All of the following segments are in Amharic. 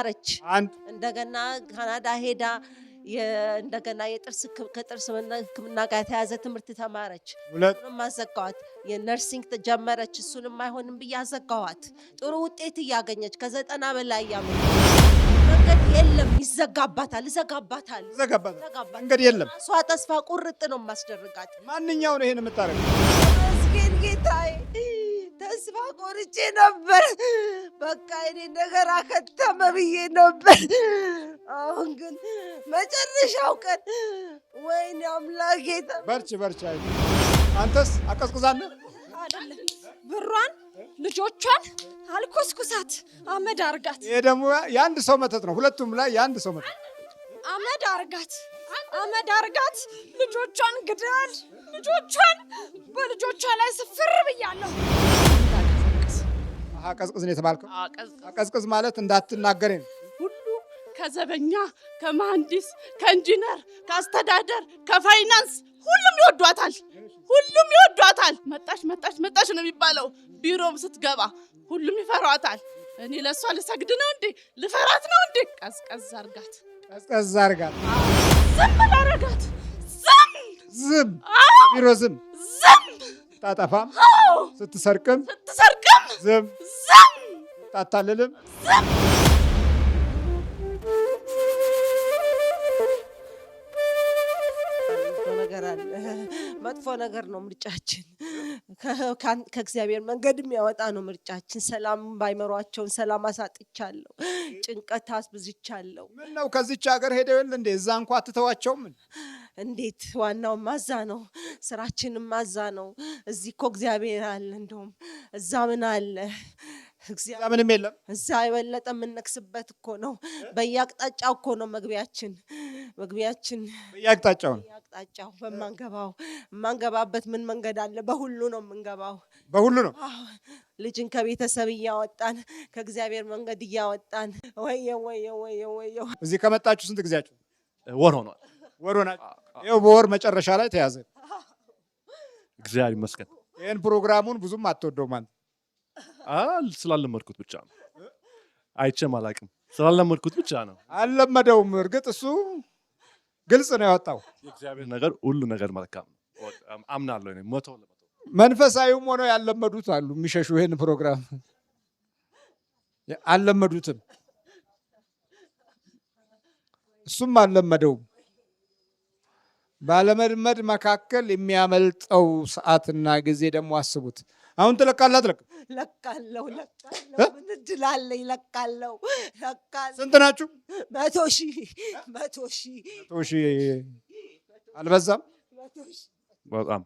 ተማረች። አንድ እንደገና ካናዳ ሄዳ እንደገና ከጥርስ ሕክምና ጋር የተያዘ ትምህርት ተማረች። ሁለት እሱንም አዘጋዋት። የነርሲንግ ጀመረች። እሱንም አይሆንም ብዬ አዘጋዋት። ጥሩ ውጤት እያገኘች ከ90 በላይ መንገድ የለም፣ ይዘጋባታል፣ እዘጋባታል። መንገድ የለም። እሷ ተስፋ ቁርጥ ነው የማስደርጋት። ማንኛው ነው ይሄን የምታደርገው? መስገን ጌታዬ፣ ተስፋ ቆርጬ ነበር። በቃ እኔ ነገር አከተመ ብዬ ነበር። አሁን ግን መጨረሻው ቀን ወይኔ አምላኬ። በርቺ። አንተስ አቀዝቅዛነ አይደለም ብሯን ልጆቿን አልኮስኩሳት አመድ አርጋት። ይሄ ደግሞ የአንድ ሰው መተት ነው። ሁለቱም ላይ የአንድ ሰው መተት። አመድ አርጋት ልጆቿን ግደል። ልጆቿን በልጆቿ ላይ ስፍር ብያለሁ። ቀዝቅዝ ነው የተባልከው? ቀዝቅዝ ማለት እንዳትናገሬ ነው። ሁሉ ከዘበኛ፣ ከመሐንዲስ፣ ከኢንጂነር፣ ከአስተዳደር፣ ከፋይናንስ ሁሉም ይወዷታል። መጣች ነው የሚባለው። ቢሮም ስትገባ ሁሉም ይፈሯታል። እኔ ለሷ ልሰግድ ነው እንዴ? ልፈራት ነው እንዴ? ቀዝቀዝ አርጋት። ዝም ላረጋት። ዝም ቢሮ ዝም ታጠፋም ስትሰርቅም ዝም ታታልልም ዝም። መጥፎ ነገር ነው ምርጫችን። ከእግዚአብሔር መንገድ የሚያወጣ ነው ምርጫችን። ሰላም ባይመሯቸውን ሰላም አሳጥቻለሁ። ጭንቀት አስብዝቻለሁ። ምን ነው ከዚች ሀገር ሄደው የለ እንዴ? እዛ እንኳ አትተዋቸውም? እንዴት? ዋናው ማዛ ነው፣ ስራችንም ማዛ ነው። እዚህ እኮ እግዚአብሔር አለ። እንደውም እዛ ምን አለ? ምንም የለም። እዛ የበለጠ የምንነክስበት እኮ ነው። በየአቅጣጫው እኮ ነው መግቢያችን። በየአቅጣጫው የማንገባበት ምን መንገድ አለ? በሁሉ ነው የምንገባው። በሁሉ ነው። ልጅን ከቤተሰብ እያወጣን ከእግዚአብሔር መንገድ እያወጣን። ወየው። እዚህ ከመጣችሁ ስንት ጊዜያችሁ? ወር ሆኗል። ይኸው በወር መጨረሻ ላይ ተያዘ። እግዚአብሔር ይመስገን። ይህን ፕሮግራሙን ብዙም አትወደውም አንተ? ስላለመድኩት ብቻ ነው። አይቼም አላውቅም። ስላለመድኩት ብቻ ነው። አልለመደውም። እርግጥ እሱ ግልጽ ነው ያወጣው። የእግዚአብሔር ነገር ሁሉ ነገር መልካም ነው አምናለሁ። እኔ 100% መንፈሳዊም ሆነው ያለመዱት አሉ የሚሸሹ ይሄን ፕሮግራም አልለመዱትም። እሱም አልለመደውም። ባለመልመድ መካከል የሚያመልጠው ሰዓትና ጊዜ ደግሞ አስቡት። አሁን ትለቃለህ? አትለቅም? ለቃለሁ። ምን እድል አለኝ? ለቃለሁ። ስንት ናችሁ? 100 ሺህ አልበዛም? በጣም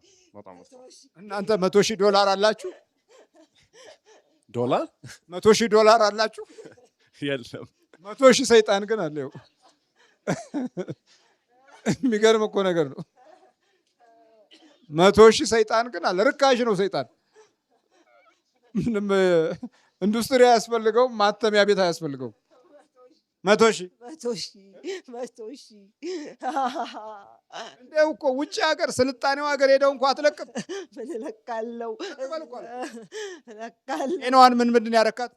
እናንተ 100 ሺህ ዶላር አላችሁ? ዶላር 100 ሺህ ዶላር አላችሁ? የለም። 100 ሺህ ሰይጣን ግን አለ። የሚገርም እኮ ነገር ነው። 100 ሺህ ሰይጣን ግን አለ። ርካሽ ነው ሰይጣን። ምንም ኢንዱስትሪ አያስፈልገውም፣ ማተሚያ ቤት አያስፈልገውም። 100 ሺህ እንደው እኮ ውጭ ሀገር ስልጣኔው ሀገር ሄደው እንኳ አትለቅም። ምን እለቃለሁ? ጤናዋን ምንድን ያረካት?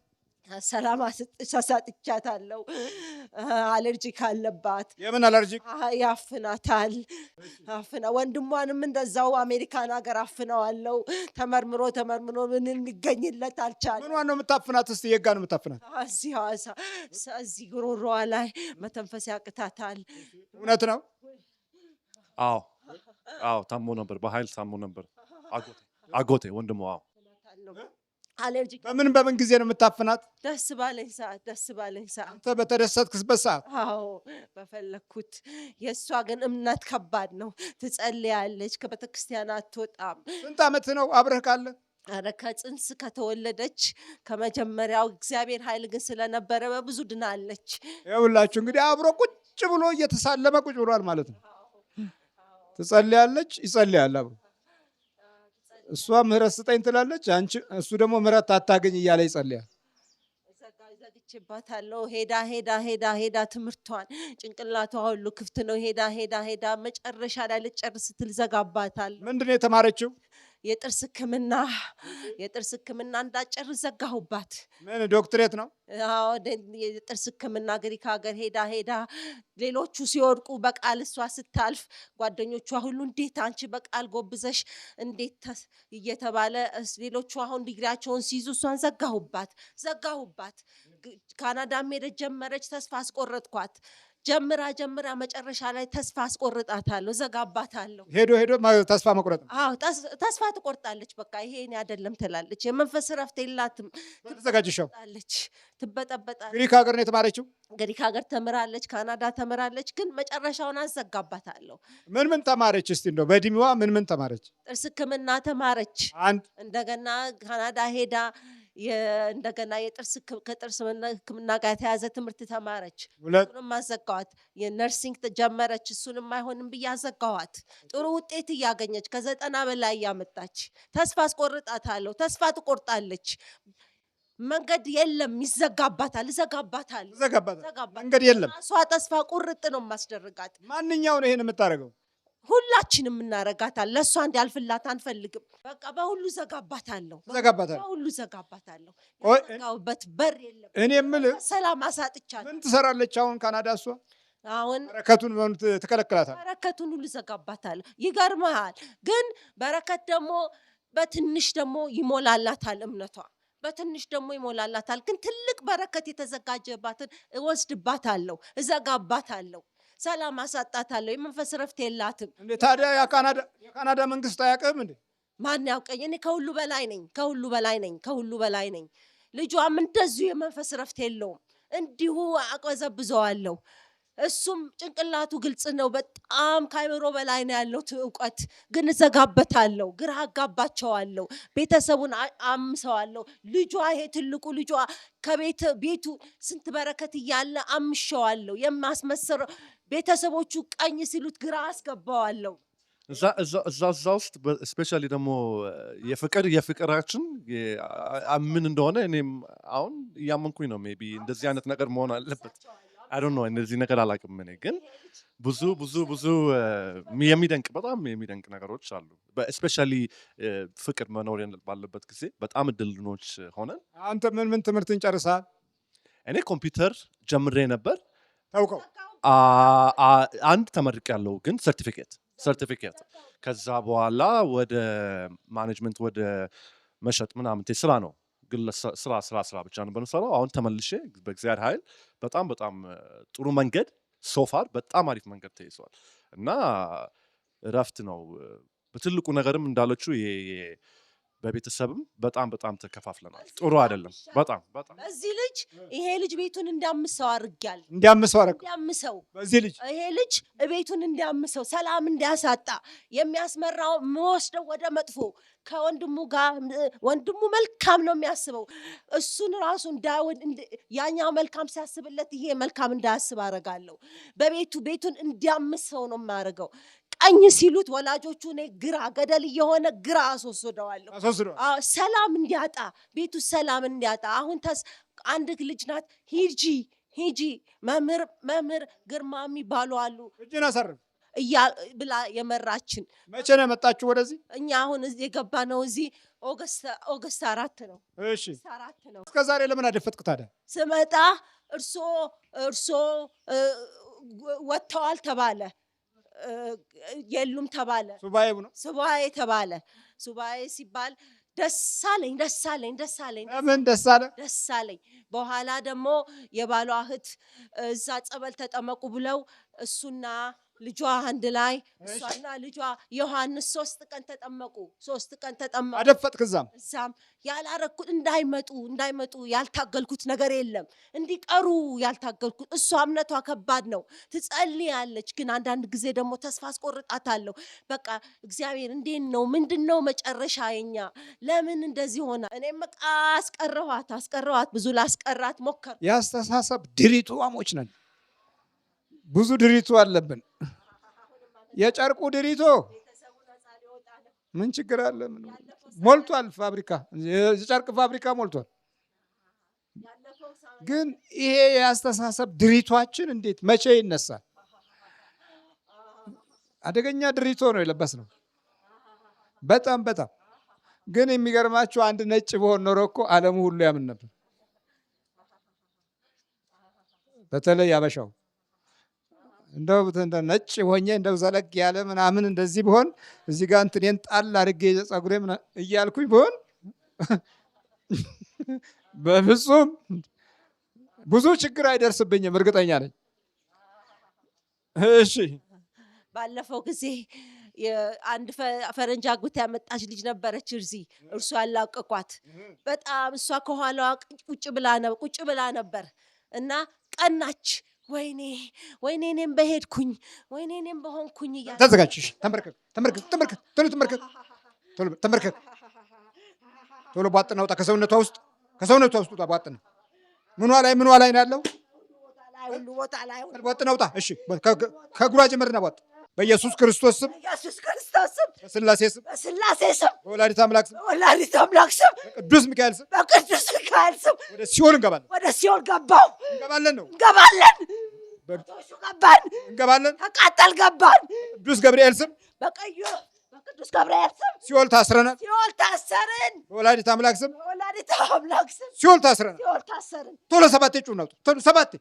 ሰላም አሳጥቻታለሁ። አለርጂክ አለባት። የምን አለርጂክ? ያፍናታል። ወንድሟንም እንደዛው አሜሪካን ሀገር አፍነዋለው። ተመርምሮ ምን ሊገኝለት አልቻለም። ምኗን ነው የምታፍናት? እስቲ የጋ ነው የምታፍናት? እዚህ ጉሮሮዋ ላይ መተንፈስ ያቅታታል። እውነት ነው? አዎ ታሞ ነበር፣ በኃይል ታሞ ነበር። አጎቴ ወንድሟ። አለርጂክ በምን ጊዜ ነው የምታፍናት? ደስ ባለኝ ሰዓት። አንተ በተደሰትክበት ሰዓት? አዎ በፈለኩት። የእሷ ግን እምነት ከባድ ነው። ትጸልያለች፣ ከቤተክርስቲያን አትወጣም። ስንት ዓመት ነው አብረህ ካለ? ኧረ ከጽንስ ከተወለደች ከመጀመሪያው እግዚአብሔር ኃይል ግን ስለነበረ በብዙ ድናለች። ይኸውላችሁ እንግዲህ አብሮ ቁጭ ብሎ እየተሳለመ ቁጭ ብሏል ማለት ነው። ትጸልያለች፣ ይጸልያል አብሮ። እሷ ምህረት ስጠኝ ትላለች፣ እሱ ደግሞ ምህረት አታገኝ እያለ ይጸልያል። ዘግቼባታለሁ። ሄዳ ትምህርቷን ጭንቅላቷ ሁሉ ክፍት ነው። ሄዳ መጨረሻ ላይ ልጨርስ ስትል ዘጋባታል። ምንድን ነው የተማረችው? የጥርስ ሕክምና እንዳጨርስ ዘጋሁባት። ምን ዶክትሬት ነው? አዎ የጥርስ ሕክምና ግሪክ ሀገር ሄዳ ሌሎቹ ሲወድቁ በቃል እሷ ስታልፍ ጓደኞቿ ሁሉ እንዴት አንቺ በቃል ጎብዘሽ እንዴት እየተባለ ሌሎቹ አሁን ዲግሪያቸውን ሲይዙ እሷን ዘጋሁባት። ካናዳም ሄደች ጀመረች፣ ተስፋ አስቆረጥኳት። ጀምራ መጨረሻ ላይ ተስፋ አስቆርጣታለሁ፣ ዘጋባታለሁ። ሄዶ ተስፋ መቁረጥ ነው። አዎ ተስፋ ትቆርጣለች። በቃ ይሄ እኔ አይደለም ትላለች። የመንፈስ ረፍት የላትም። ትበጠበጣለች። ግሪክ ሀገር ነው የተማረችው። ግሪክ ሀገር ተምራለች፣ ካናዳ ተምራለች። ግን መጨረሻውን አዘጋባታለሁ። ምን ተማረች? እስቲ እንደው በእድሜዋ ምን ተማረች? ጥርስ ሕክምና ተማረች። እንደገና ካናዳ ሄዳ እንደገና ከጥርስ ሕክምና ጋር የተያዘ ትምህርት ተማረች። እሱንም አዘጋዋት። የነርሲንግ ጀመረች። እሱንም አይሆንም ብዬ አዘጋዋት። ጥሩ ውጤት እያገኘች ከ90 በላይ እያመጣች ተስፋ አስቆርጣታለሁ። ተስፋ ትቆርጣለች። መንገድ የለም፣ ይዘጋባታል። እዘጋባታለሁ። መንገድ የለም። እሷ ተስፋ ቁርጥ ነው የማስደርጋት። ማንኛው ነው ይሄን የምታደርገው? ሁላችንም እናረጋታለን። ለእሷ እንዲያልፍላት አንፈልግም። በቃ በሁሉ ዘጋባታለሁ። ዘጋውበት በር የለም። እኔ የምልህ ሰላም አሳጥቻለሁ። ምን ትሰራለች አሁን ካናዳ? እሷ አሁን በረከቱን ትከለክላታል። በረከቱን ሁሉ ዘጋባታለሁ። ይገርምሃል። ግን በረከት ደግሞ በትንሽ ደግሞ ይሞላላታል። እምነቷ በትንሽ ደግሞ ይሞላላታል። ግን ትልቅ በረከት የተዘጋጀባትን እወስድባታለሁ፣ እዘጋባታለሁ። ሰላም አሳጣታለሁ። የመንፈስ ረፍት የላትም። እንዴ ታዲያ የካናዳ መንግስት አያውቅም እንዴ? ማን ያውቀኝ? እኔ ከሁሉ በላይ ነኝ። ልጇም እንደዚሁ የመንፈስ ረፍት የለውም። እንዲሁ አቀዘብዘዋለሁ። እሱም ጭንቅላቱ ግልጽ ነው። በጣም ከአይምሮ በላይ ነው ያለው እውቀት። ግን እዘጋበታለሁ፣ ግራ አጋባቸዋለሁ፣ ቤተሰቡን አምሰዋለሁ። ልጇ ይሄ ትልቁ ልጇ ቤቱ ስንት በረከት እያለ አምሸዋለሁ። የማስመሰረው ቤተሰቦቹ ቀኝ ሲሉት ግራ አስገባዋለሁ። እዛ ውስጥ ስፔሻሊ ደግሞ የፍቅራችን ምን እንደሆነ እኔም አሁን እያመንኩኝ ነው። ሜይ ቢ እንደዚህ አይነት ነገር መሆን አለበት። አይ ዶንት ኖ እንደዚህ ነገር አላውቅም። እኔ ግን ብዙ በጣም የሚደንቅ ነገሮች አሉ። ስፔሻሊ ፍቅር መኖር ባለበት ጊዜ በጣም እድልኖች ሆነን። አንተ ምን ትምህርትን ጨርሰሃል? እኔ ኮምፒውተር ጀምሬ ነበር። ታውቀው አንድ ተመርቄያለሁ፣ ግን ሰርቲፊኬት ከዛ በኋላ ወደ ማኔጅመንት ወደ መሸጥ ምናምን ስራ ነው። ግን ስራ ብቻ ነው በምሰራው። አሁን ተመልሼ በእግዚአብሔር ኃይል በጣም ጥሩ መንገድ ሶፋር በጣም አሪፍ መንገድ ተይዟል እና እረፍት ነው። በትልቁ ነገርም እንዳለችው በቤተሰብም በጣም ተከፋፍለናል። ጥሩ አይደለም። በጣም እዚህ ልጅ ይሄ ልጅ ቤቱን እንዲያምሰው አድርጊያለሁ። በዚህ ልጅ ይሄ ልጅ ቤቱን እንዲያምሰው፣ ሰላም እንዲያሳጣ፣ የሚያስመራው የምወስደው ወደ መጥፎ ከወንድሙ ጋር ወንድሙ መልካም ነው የሚያስበው። እሱን ራሱ ያኛው መልካም ሲያስብለት ይሄ መልካም እንዳያስብ አደርጋለሁ። ቤቱን እንዲያምሰው ነው የማደርገው። ቀኝ ሲሉት ወላጆቹ እኔ ግራ ገደል እየሆነ ግራ አስወስደዋለሁ። ሰላም እንዲያጣ፣ ቤቱ ሰላም እንዲያጣ። አሁን አንድ ልጅ ናት፣ ሂጂ መምህር ግርማ የሚባሉ አሉ እጅን አሳርፍ ብላ የመራችን። መቼ ነው የመጣችሁ ወደዚህ? እኛ አሁን የገባ ነው እዚህ ኦገስት 4 ነው። እሺ 4 ነው። እስከ ዛሬ ለምን አደፈጥክ ታዲያ? ስመጣ እርሶ ወጥተዋል ተባለ፣ የሉም ተባለ። ሱባኤ ተባለ። ሱባኤ ሲባል ደስ አለኝ። ለምን ደስ አለኝ? በኋላ ደግሞ የባሏ እህት እዛ ጸበል ተጠመቁ ብለው እሱና ልጇ አንድ ላይ እሷና ልጇ ዮሐንስ 3 ቀን ተጠመቁ። አደፈጥክ? እዛም ያላረኩት እንዳይመጡ ያልታገልኩት ነገር የለም። እንዲቀሩ ያልታገልኩት። እሷ እምነቷ ከባድ ነው፣ ትጸልያለች። ግን አንዳንድ ጊዜ ደግሞ ተስፋ አስቆርጣታለሁ። በቃ እግዚአብሔር እንዴት ነው ምንድነው መጨረሻ የኛ? ለምን እንደዚህ ሆነ? እኔም በቃ አስቀረኋት። ብዙ ላስቀራት ሞከር። ያስተሳሰብ ድሪቷሞች ነን። ብዙ ድሪቱ አለብን። የጨርቁ ድሪቶ ምን ችግር አለ? ሞልቷል። የጨርቅ ፋብሪካ ሞልቷል። ግን ይሄ የአስተሳሰብ ድሪቷችን እንዴት መቼ ይነሳል? አደገኛ ድሪቶ ነው የለበስነው። በጣም ግን የሚገርማችሁ አንድ ነጭ በሆን ኖሮ እኮ ዓለሙ ሁሉ ያምን ነበር። በተለይ ያበሻው እንደው ነጭ ሆኜ እንደው ዘለግ ያለ ምናምን እንደዚህ ብሆን እዚህ ጋር እንትኔን ጣል አድርጌ ጸጉሬ እያልኩኝ ብሆን በፍጹም ብዙ ችግር አይደርስብኝም፣ እርግጠኛ ነኝ። እሺ ባለፈው ጊዜ አንድ ፈረንጅ አግብታ ያመጣች ልጅ ነበረች እዚህ እርሱ ያላቀቋት በጣም እሷ ከኋላዋ ቁጭ ብላ ነበር እና ቀናች። ወይኔ ወይኔ እኔም በሄድኩኝ ወይኔ እኔም በሆንኩኝ እያለች ተዘጋጅሽ። ተመርከክ ቶሎ ተመርከክ ቶሎ ቧጥና ውጣ ከሰውነቷ ውስጥ ውጣ ቧጥና። ምኗ ላይ ነው ያለው? ሁሉ ቦታ ላይ ቧጥና ውጣ። እሺ ከጉራ ጀመርና ቧጥ። በኢየሱስ ክርስቶስ ስም በስላሴ ስም በወላዲተ አምላክ ስም በቅዱስ ሚካኤል ስም ወደ ሲኦል እንገባለን። እንገባለን። ተቃጠል ገባን። ቅዱስ ገብርኤል ስም በቅዱስ ገብርኤል ስም ሲኦል ታስረናል። በወላዲተ አምላክ ስም ሲኦል ታስረናል። ቶሎ ሰባቴ ጩኸ ነው። ቶሎ ሰባቴ።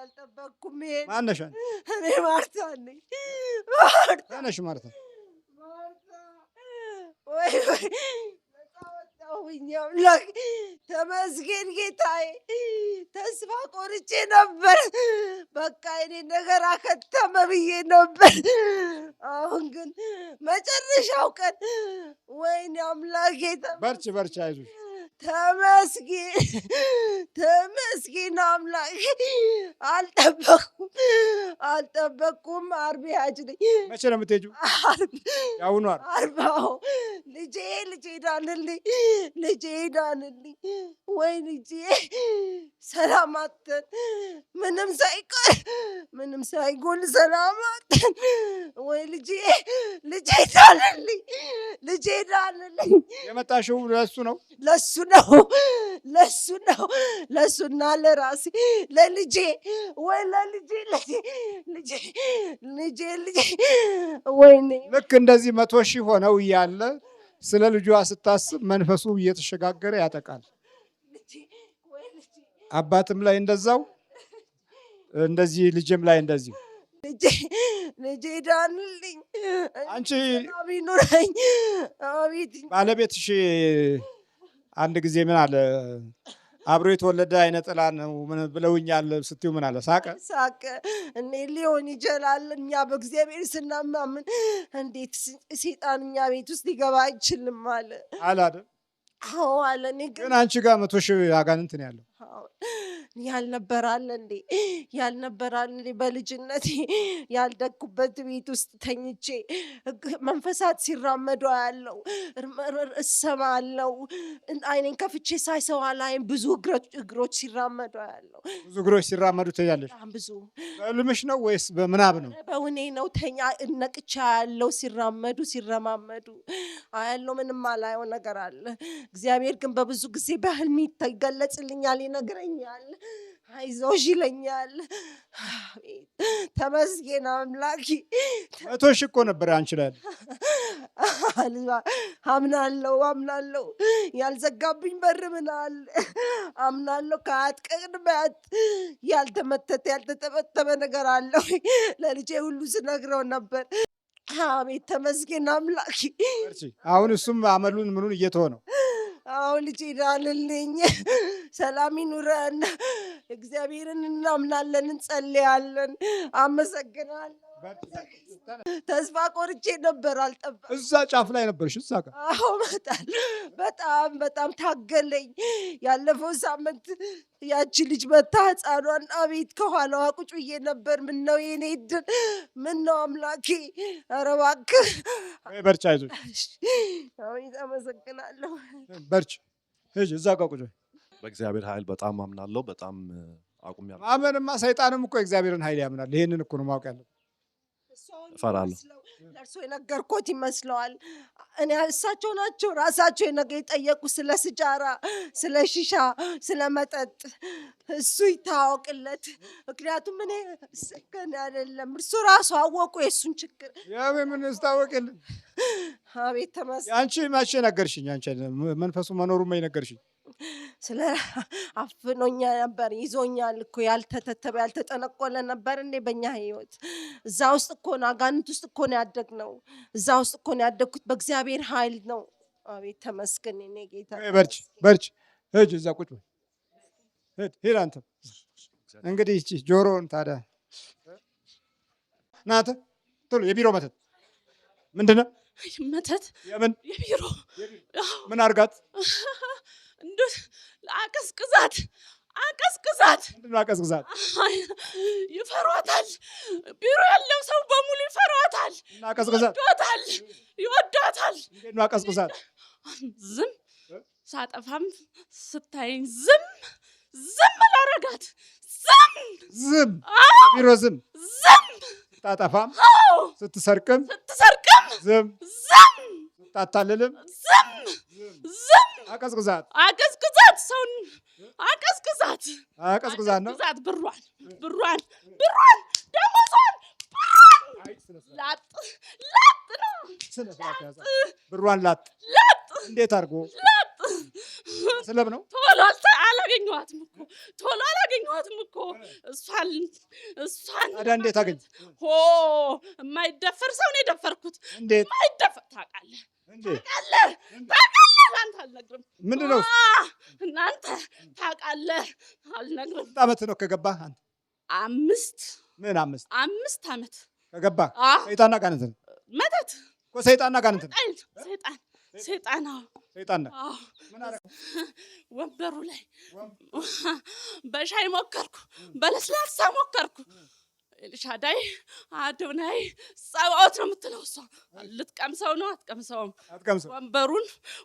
አልጠበቅኩም። ማነሽ? እኔ ማርታ ነኝ። ማነሽ? ማርታ። ወይ ወጣሁኝ። አምላክ ተመስገን ጌታዬ። ተስፋ ቆርጬ ነበር። በቃ የኔ ነገር አከተመ ብዬ ነበር። አሁን ግን መጨረሻው ቀን ወይኔ አምላኬ በርቺ አይዞሽ። ተመስገን አምላክ። አልጠበቅኩም። ዓርብ ሂጅ ነኝ። መቼ ነው የምትሄጂው? ያሁኑ ዓርብ። ልጄ ዳንልኝ። ወይ ልጄ ሰላም አተን ምንም ሳይጎል ሰላም አተን። ወይ ልጄ ዳንልኝ። የመጣሽው ለእሱ ነው? ለሱና ለራሴ ለልጄ ወይኔ። ልክ እንደዚህ 100 ሺህ ሆነው እያለ ስለ ልጇ ስታስብ መንፈሱ እየተሸጋገረ ያጠቃል። አባትም ላይ እንደዛው እንደዚህ ልጅም ላይ እንደዚህ። ልጄ ዳንልኝ። አንቺ ኑረኝ። አቤት ባለቤትሽ አንድ ጊዜ ምን አለ? አብሮ የተወለደ አይነ ጥላ ነው ምን ብለውኛል ስትዩ ምን አለ? ሳቀ። እኔ ሊሆን ይችላል። እኛ በእግዚአብሔር ስናማምን እንዴት ሰይጣን እኛ ቤት ውስጥ ሊገባ አይችልም አለ አይደል? አዎ አለ። እኔ ግን አንቺ ጋር 100 ሺህ አጋንንት ነው ያለው። ያልነበራል እንዴ በልጅነቴ ያልደኩበት ቤት ውስጥ ተኝቼ መንፈሳት ሲራመዱ ያለው እሰማለሁ። አይኔን ከፍቼ ሳይሰዋ ላይም ብዙ እግሮች ሲራመዱ ያለው። ብዙ እግሮች ሲራመዱ ትያለሽ? ብዙ። በልምሽ ነው ወይስ በምናብ ነው? በእውኔ ነው። ነቅቻ ያለው ሲረማመዱ ያለው። ምንም አላየው ነገር አለ። እግዚአብሔር ግን በብዙ ጊዜ በህልሜ ይገለጽልኛል፣ ይነግረኛል፣ አይዞሽ ይለኛል። ተመስገን አምላኬ። 100 ሺህ እኮ ነበር አንቺ ላይ። አምናለሁ። ያልዘጋብኝ በር ምን አለ? አምናለሁ። ከአያት ቅድሚያት ያልተጠበጠበ ነገር አለው። ለልጄ ሁሉ ስነግረው ነበር። አቤት ተመስገን አምላኬ። አሁን እሱም አመሉን ምኑን እየተወ ነው። አሁን ልጄ ዳንልኝ። ሰላም ይኑረን። እግዚአብሔርን እናምናለን፣ እንጸልያለን። አመሰግናለሁ። ተስፋ ቆርጬ ነበር፣ አልጠበቅኩም። እዛ ጫፍ ላይ ነበርሽ። እዛ ጋር በጣም ታገለኝ። ያለፈው ሳምንት ያቺ ልጅ መታ ሕፃኗን አቤት ከኋላዋ ቁጭ ብዬ ነበር። ምነው የኔ ዕድል፣ ምነው አምላኬ። ኧረ እባክህ በርቺ፣ አይዞሽ። አመሰግናለሁ። በርቺ። እዛ ጋር ቁጭ። በእግዚአብሔር ኃይል በጣም አምናለሁ። በጣም አቁሜያለሁ። ማመንማ ሰይጣንም እኮ የእግዚአብሔርን ኃይል ያምናል። ይሄንን እኮ ነው ማወቅ ያለብን። እፈራለሁ። ለእርሶ የነገርኩት ይመስለዋል። እኔ እሳቸው ናቸው ራሳቸው የጠየቁ ስለ ስጃራ፣ ስለ ሺሻ፣ ስለ መጠጥ። እሱ ይታወቅለት። ምክንያቱም እኔ ስከን አይደለም እርሱ ራሱ አወቁ የእሱን ችግር። ያው ምን ስታወቅልን? አቤት ተመስገን። አንቺ መቼ ነገርሽኝ? አንቺ መንፈሱ መኖሩን መቼ ነገርሽኝ? ስለ አፍኖኛ ነበር፣ ይዞኛል እኮ ያልተተተበ ያልተጠነቆለ ነበር እንዴ በእኛ ህይወት። እዛ ውስጥ እኮ ነው አጋንንት ውስጥ እኮ ነው ያደግነው። እዛ ውስጥ እኮ ነው ያደግኩት። በእግዚአብሔር ኃይል ነው። አቤት ተመስገን የኔ ጌታ። በርቺ በርቺ። ሂጅ እዛ ቁጭ በል። ሂድ አንተ። እንግዲህ እቺ ጆሮውን ታዲያ ናተ ቶሎ። የቢሮ መተት ምንድን ነው? መተት? የምን የቢሮ? ምን አርጋት? እንደ አቀዝቅዛት አቀዝቅዛት። ምንድን ነው አቀዝቅዛት? ይፈሯታል። ቢሮ ያለው ሰው በሙሉ ይፈሯታል። እና አቀዝቅዛት ይወዷታል። እንዴት ነው አቀዝቅዛት? ዝም ሳጠፋም ስታይኝ ዝም ላረጋት። ዝም ቢሮ ዝም ስታጠፋም ስትሰርቅም ዝም ስታታልልም ዝም አቀዝቅዛት ሰውን አቀዝቅዛት ነው። ብሯን ደሞዟን ላጥ ነው። ብሯን ላጥ እንዴት አድርጎ ስለብ ነው? ቶሎ አላገኘኋትም እኮ እሷን ታዲያ እንዴት አገኘ? የማይደፈር ሰው ነው የደፈርኩት። እንዴት የማይደፈር ታውቃለህ? አንተ አልነግርም። ምንድን ነው እናንተ ታውቃለህ? አልነግርም። ስንት ዓመት ነው ከገባህ አንተ? 5 ዓመት ከገባህ። ሰይጣንና ጋንንት ነው መተት እኮ። ሰይጣንና ጋንንት ነው። ሰይጣን ነው። ምን አደረገ? ወንበሩ ላይ በሻይ ሞከርኩ፣ በለስላሳ ሞከርኩ። ኤልሻዳይ አዶናይ ጸባዖት ነው የምትለው እሷ። ልትቀምሰው ነው? አትቀምሰውም።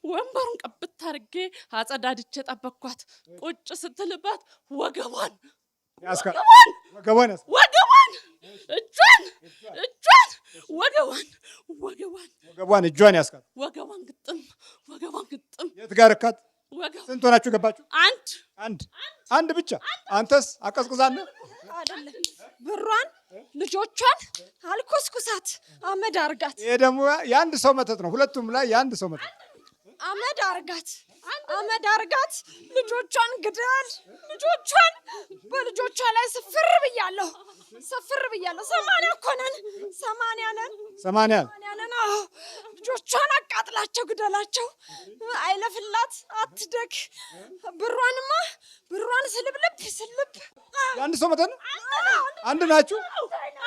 ወንበሩን ቀብት አድርጌ አጸዳድቼ ጠበቅኳት። ቁጭ ስትልባት ወገቧን እጇን እጇን ያስካት። ወገቧን ግጥም። የት ጋር እካት? ስንት ሆናችሁ ገባችሁ? አንድ ብቻ። አንተስ አቀዝቅዛለ? አይደለም ብሯን ልጆቿን አልኮስኩሳት አመድ አርጋት። ይሄ ደግሞ የአንድ ሰው መተት ነው። ሁለቱም ላይ የአንድ ሰው መተት። አመድ አርጋት። ልጆቿን ግደል። ልጆቿን በልጆቿ ላይ ስፍር ብያለሁ። 80 እኮ ነን። 80 ነን። አዎ ልጆቿን አቃጥላቸው፣ ግደላቸው። አይለፍላት፣ አትደግ። ብሯን ስልብልብ የአንድ ሰው መተት ነው። አንድ ናችሁ?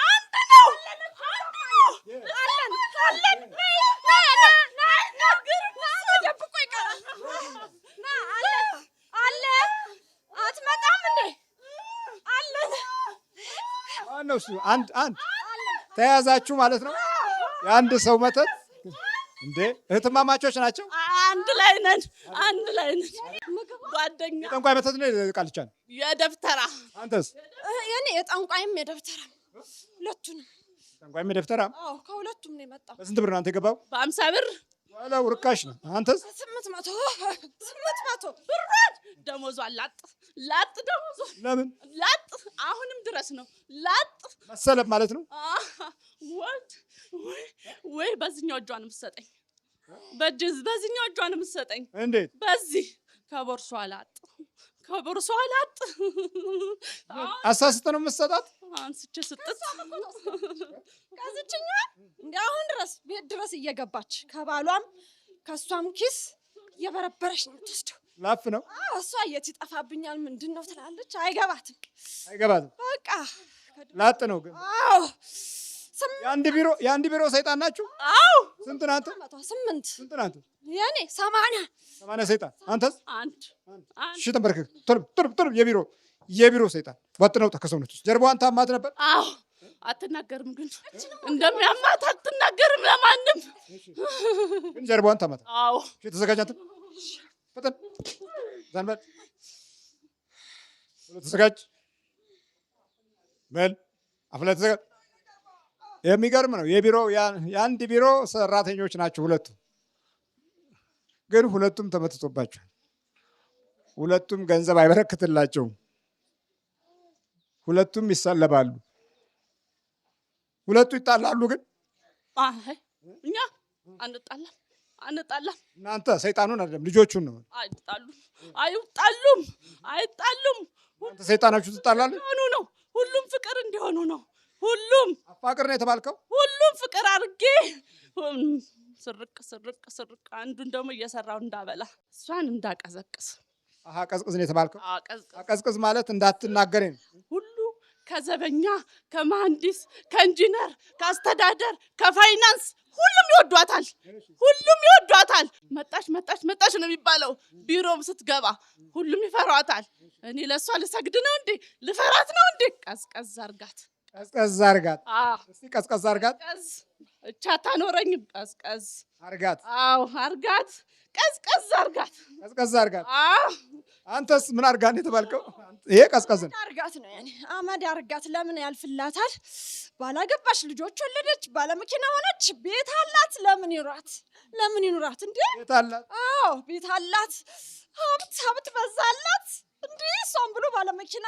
አንድ ነው። አለን ደብቆ ይቀራል። አለ አትመጣም እንዴ? አለን። ማነው እሱ? አንድ ተያዛችሁ ማለት ነው። የአንድ ሰው መተት እንዴ! እህትማማቾች ናቸው። አንድ ላይ ነን። ጓደኛ። የጠንቋይ መተት ነው ቃልቻ ነው? የደብተራ። አንተስ? የኔ የጠንቋይም የደብተራም ሁለቱንም። ጠንቋይም የደብተራ? አዎ ከሁለቱም ነው የመጣው። በስንት ብር ነው አንተ የገባው? በ50 ብር። ዋላው ርካሽ ነው። አንተስ? 800 ብሯን ደሞዟን ላጥ ደሞዟን። ለምን ላጥ? አሁንም ድረስ ነው ላጥ መሰለብ ማለት ነው። ወይ በዚህኛው እጇን የምትሰጠኝ፣ በዚህኛው እጇን የምትሰጠኝ። እንዴት? በዚህ ከቦርሷ ላጥ አሳስተህ ነው የምትሰጣት? አንስቼ ስጥት ከዚችኛ እንደ አሁን ድረስ ቤት ድረስ እየገባች ከባሏም ከሷም ኪስ እየበረበረች ነው የምትወስደው። ላፍ ነው። እሷ የት ይጠፋብኛል ምንድን ነው ትላለች። አይገባትም። በቃ ላጥ ነው ግን። አዎ የአንድ ቢሮ ሰይጣን ናችሁ? አዎ። ስንት ናንተ? 8። ስንት ናንተ? የኔ 80 ሰይጣን። አንተስ? አንድ። እሺ ተንበርከክ። ቶሎ የቢሮ ሰይጣን ወጥነው ከሰውነት ውስጥ ጀርባዋን ታማት ነበር። አዎ። አትናገርም ግን እንደሚያማት አትናገርም ለማንም። ግን ጀርባዋን ታማት። አዎ። እሺ ተዘጋጅ። አንተ ፈጠን ዘንበል ተዘጋጅ። በል አፍ ላይ ተዘጋጅ። የሚገርም ነው። የአንድ ቢሮ ሰራተኞች ናቸው ሁለቱ፣ ግን ሁለቱም ተመትቶባቸዋል። ሁለቱም ገንዘብ አይበረክትላቸውም። ሁለቱም ይሰለባሉ። ሁለቱ ይጣላሉ። ግን እኛ አንጣላም። እናንተ ሰይጣኑን አይደለም ልጆቹን ነው። አይጣሉም። እናንተ ሰይጣናችሁ ትጣላለች ነው። ሁሉም ፍቅር እንዲሆኑ ነው። ሁሉም አፋቅር ነው የተባልከው። ሁሉም ፍቅር አድርጌ ስርቅ አንዱን ደግሞ እየሰራው እንዳበላ እሷን እንዳቀዘቅዝ። ቀዝቅዝ ነው የተባልከው። ቀዝቅዝ ማለት እንዳትናገሬ ነው። ሁሉ ከዘበኛ፣ ከመሐንዲስ፣ ከኢንጂነር፣ ከአስተዳደር፣ ከፋይናንስ ሁሉም ይወዷታል። መጣች ነው የሚባለው። ቢሮም ስትገባ ሁሉም ይፈሯታል። እኔ ለእሷ ልሰግድ ነው እንዴ? ልፈራት ነው እንዴ? ቀዝቀዝ አርጋት። እስቲ ቀዝቀዝ አርጋት። እቻ ታኖረኝም። ቀዝቀዝ አርጋት። አርጋት። ቀዝቀዝ አርጋት። አንተስ ምን አርጋት ነው የተባልከው? ይሄ ቀዝቀዝ ነው። አርጋት ነው ያኔ አመድ አርጋት። ለምን ያልፍላታል? ባላገባች፣ ልጆች ወለደች፣ ባለመኪና ሆነች፣ ቤት አላት። ለምን ይኑራት እንዴ? ቤት አላት። ቤት አላት። ሀብት በዛላት እንዴ? እሷም ብሎ ባለመኪና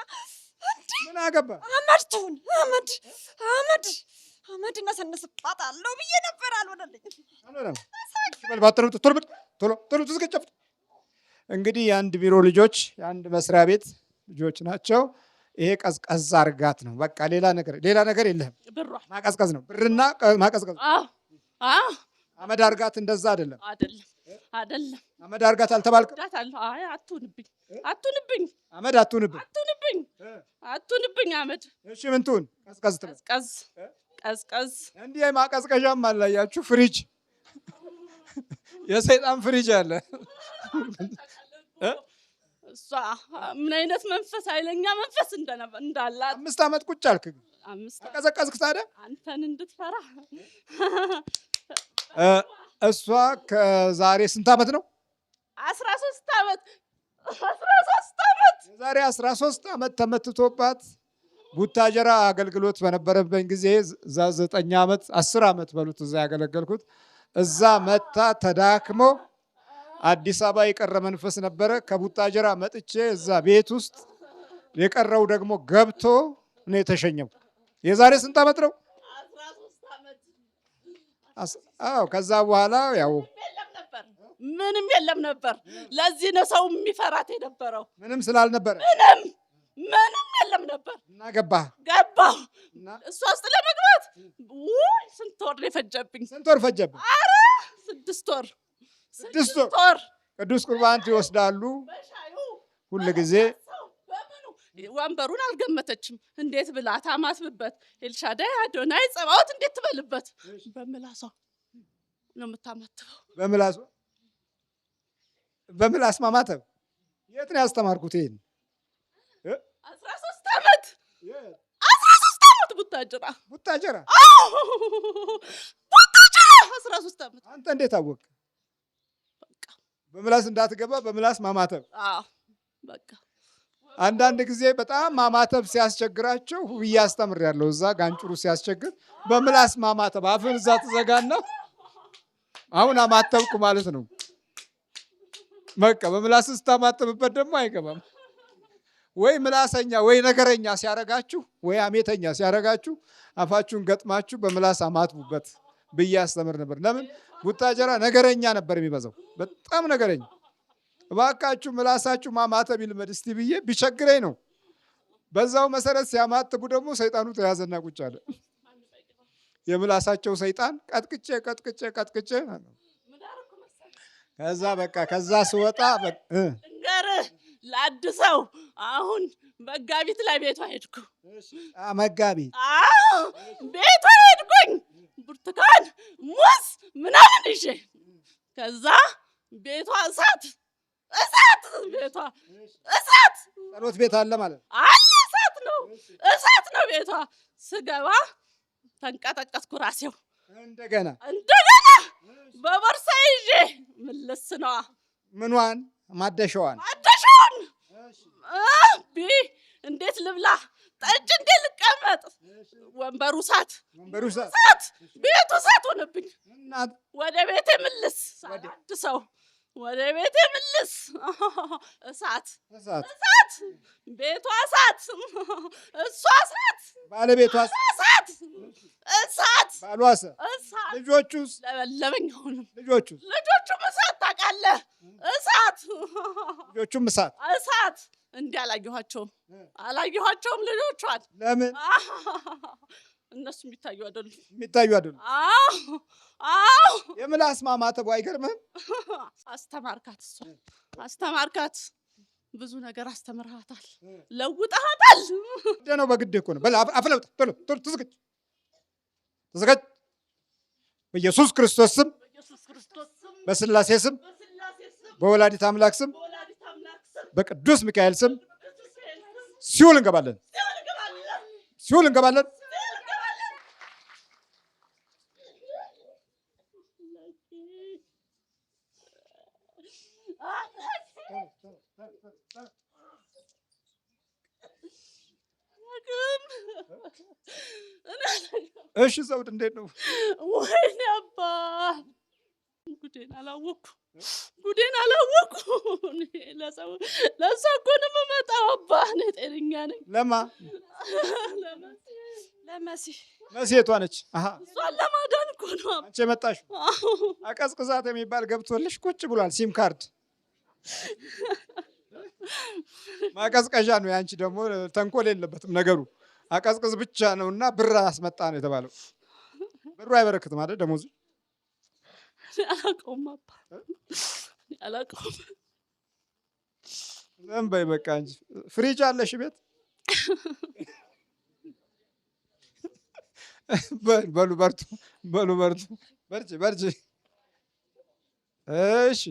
እንዴ? ምን አገባ? አመድ ትሁን። አመድ እነሰንስባታለሁ ብዬ ነበር። አልሆነልኝም። ቶሎ ትዝገጨፍ። እንግዲህ የአንድ ቢሮ ልጆች፣ የአንድ መስሪያ ቤት ልጆች ናቸው። ይሄ ቀዝቀዝ አርጋት ነው። በቃ ሌላ ነገር የለህም። ማቀዝቀዝ ነው። ብርና ማቀዝቀዝ ነው። አመድ አርጋት እንደዛ አይደለም። አመድ አርጋት አልተባልክም? አቱንብኝ። አመድ አቱንብኝ። አመድ። እሺ ምን ትሁን? ቀዝቀዝ። እንዲህ ማቀዝቀዣም አላያችሁ? ፍሪጅ፣ የሰይጣን ፍሪጅ አለ። እሷ ምን አይነት መንፈስ፣ ኃይለኛ መንፈስ እንዳላት 5 ዓመት ቁጭ አልክ። ተቀዘቀዝክ። ታዲያ አንተን እንድትፈራ። እሷ ከዛሬ ስንት ዓመት ነው? 13 ዓመት። የዛሬ 13 ዓመት ተመትቶባት ቡታጀራ አገልግሎት በነበረበት ጊዜ 9 ዓመት 10 ዓመት በሉት እዛ ያገለገልኩት። እዛ መታ ተዳክሞ አዲስ አበባ የቀረ መንፈስ ነበረ። ከቡታጀራ መጥቼ እዛ ቤት ውስጥ የቀረው ደግሞ ገብቶ ነው የተሸኘው። የዛሬ ስንት ዓመት ነው? 13 ዓመት። ከዛ በኋላ ያው ምንም የለም ነበር። ለዚህ ነው ሰው የሚፈራት የነበረው። ምንም ስላልነበረ ምንም የለም ነበር። እና ገባሁ እሷ ውስጥ ለመግባት ስንት ወር የፈጀብኝ? ስንት ወር ፈጀብኝ? 6 ወር። 6 ወር። ቅዱስ ቁርባን ይወስዳሉ ሁል ጊዜ። ወንበሩን አልገመተችም። እንዴት ብላ ታማትብበት? ኤልሻዳይ አዶናይ ጸባዖት እንዴት ትበልበት? በምላሷ ነው የምታማትበው። በምላስ ማማተብ። የት ነው ያስተማርኩት ይሄን? 13 ዓመት ቡታጀራ 13 ዓመት። አንተ እንዴት አወቅ? በምላስ እንዳትገባ በምላስ ማማተብ። በቃ አንዳንድ ጊዜ በጣም ማማተብ ሲያስቸግራቸው ብዬ አስተምሬያለሁ። እዛ ጋንጩሩ ሲያስቸግር በምላስ ማማተብ፣ አፍን እዛ ትዘጋና አሁን አማተብኩ ማለት ነው። በቃ በምላስ ስታማተብበት ደግሞ አይገባም። ወይ ምላሰኛ ወይ ነገረኛ ሲያረጋችሁ ወይ አሜተኛ ሲያረጋችሁ አፋችሁን ገጥማችሁ በምላስ አማትቡበት ብዬ አስተምር ነበር። ለምን? ቡታጀራ ነገረኛ ነበር የሚበዛው፣ በጣም ነገረኛ። እባካችሁ ምላሳችሁ ማማተብ ይልመድ እስቲ ብዬ ቢቸግረኝ ነው። በዛው መሰረት ሲያማትቡ ደግሞ ሰይጣኑ ተያዘና ቁጭ አለ። የምላሳቸው ሰይጣን ቀጥቅጬ ከዛ በቃ ከዛ ስወጣ እንገርህ ላድሰው። አሁን መጋቢት ላይ ቤቷ ሄድኩ። መጋቢት ቤቷ ሄድኩኝ። ብርቱካን፣ ሙዝ ምናምን ይዤ ከዛ ቤቷ እሳት ቤቷ እሳት። ጸሎት ቤት አለ ማለት አለ። እሳት ነው ቤቷ። ስገባ ተንቀጠቀጥኩ ራሴው። እንደገና በቦርሳ ይዤ ምልስ ነዋ። ምኗን? ማደሻዋን እንዴት ልብላ? ጠጅ እንዴት ልቀመጥ? ወንበሩ እሳት፣ ወንበሩ እሳት፣ እሳት፣ ቤቱ እሳት ሆነብኝ። እናት ወደ ቤቴ ምልስ ሳላድ ሰው ወደ ቤቴ ምልስ። እሳት እሳት፣ እሳት፣ ቤቷ እሳት፣ እሷ እሳት፣ ባለቤቷ እሳት፣ እሳት፣ ባሏ እሳት፣ እሳት፣ ልጆቹስ ለበለበኝ። አሁንም ልጆቹስ ልጆቹም እሳት ታውቃለህ፣ እሳት፣ ልጆቹም እሳት። እሳት። እንዲህ አላየኋቸውም ልጆቿን። ለምን እነሱ የሚታዩ አይደሉም። የሚታዩ አይደሉም? አዎ የምላስ ማማተቡ አይገርምህም? አስተማርካት፣ እሷ አስተማርካት። ብዙ ነገር አስተምርሃታል፣ ለውጠሃታል። ነው በግድ እኮ ነው። በል አፍለውጥ፣ ቶሎ ቶሎ ተዘጋጅ፣ ተዘጋጅ። በኢየሱስ ክርስቶስ ስም፣ በስላሴ ስም፣ በወላዲት አምላክ ስም፣ በቅዱስ ሚካኤል ስም ሲኦል እንገባለን፣ ሲኦል እንገባለን። እሺ ዘውድ እንዴት ነው? ወይኔ አባ ጉዴን አላወኩ፣ ጉዴን አላወኩ። ለእሷ እኮ ነው የምመጣው አባ። እኔ ጤነኛ ነኝ። ለማ ለመሲ መሴቷ ነች። እሷን ለማዳን እኮ ነው አንቺ የመጣሽው። አቀዝቅዛት የሚባል ገብቶልሽ ቁጭ ብሏል። ሲም ካርድ ማቀዝቀዣ ነው። ያንቺ ደግሞ ተንኮል የለበትም ነገሩ። አቀዝቅዝ ብቻ ነውና ብር አስመጣ ነው የተባለው። ብሩ አይበረክትም አይደል? ደሞዙ አላውቀውም አባ፣ አላውቀውም። ዝም በይ በቃ እንጂ። ፍሪጅ አለሽ ቤት? በሉ በርቱ፣ በሉ በርቱ፣ በርቺ፣ በርቺ። እሺ